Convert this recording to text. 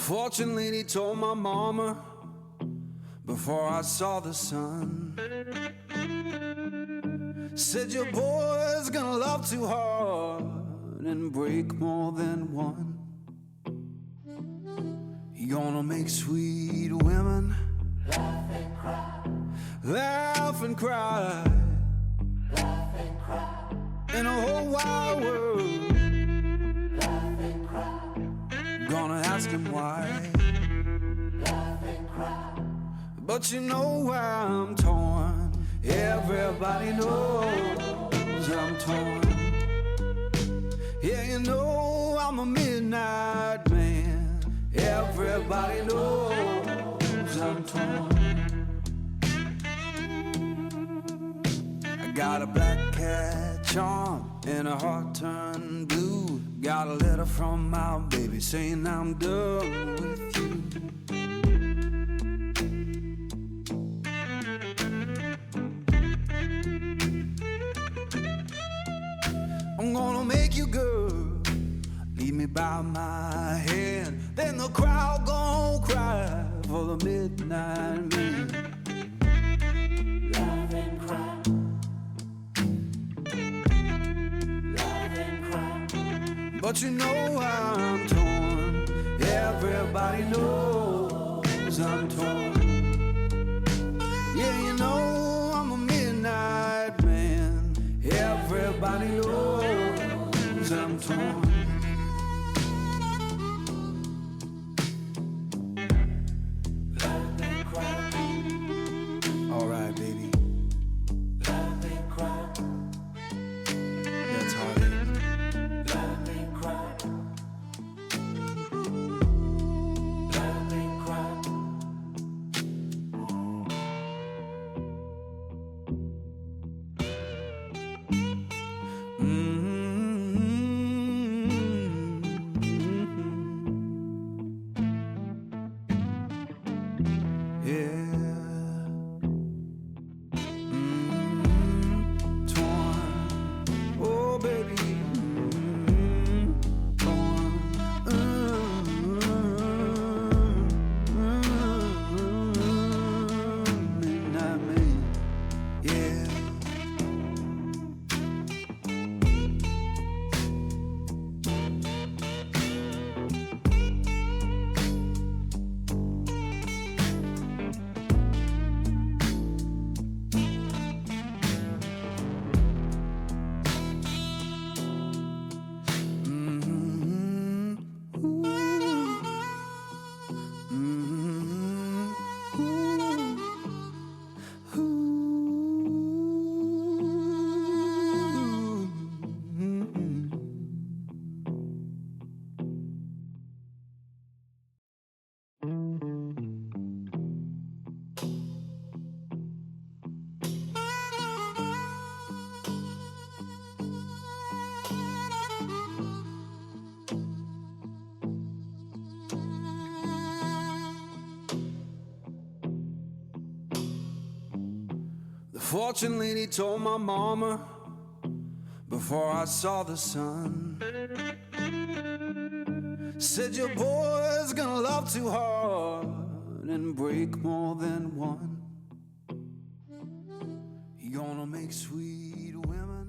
Fortune lady told my mama before I saw the sun, said your boy's gonna love too hard and break more than one. You're gonna make sweet women laugh and cry, laugh and cry, laugh and cry, in a whole wide world. laugh and cry, Gonna ask him why, laugh and cry. but you know why I'm torn. Everybody knows I'm torn. Yeah, you know I'm a midnight man. Everybody knows I'm torn. I got a black cat charm and a heart turned blue. Got a letter from my baby saying I'm done with you. I'm gonna make you good, lead me by my hand. Then the crowd gon' cry for the midnight man. Laugh and cry, laugh and cry, But you know I'm torn. Everybody knows I'm torn. Yeah, you know I'm a midnight man. Everybody knows I'm torn. laugh and cry, All right, baby, laugh and cry, that's heartache. laugh and cry, laugh and cry. Torn, oh baby, torn, midnight man, yeah. The fortune lady told my mama before I saw the sun, said your boy's gonna love too hard and break more than one. You're gonna make sweet women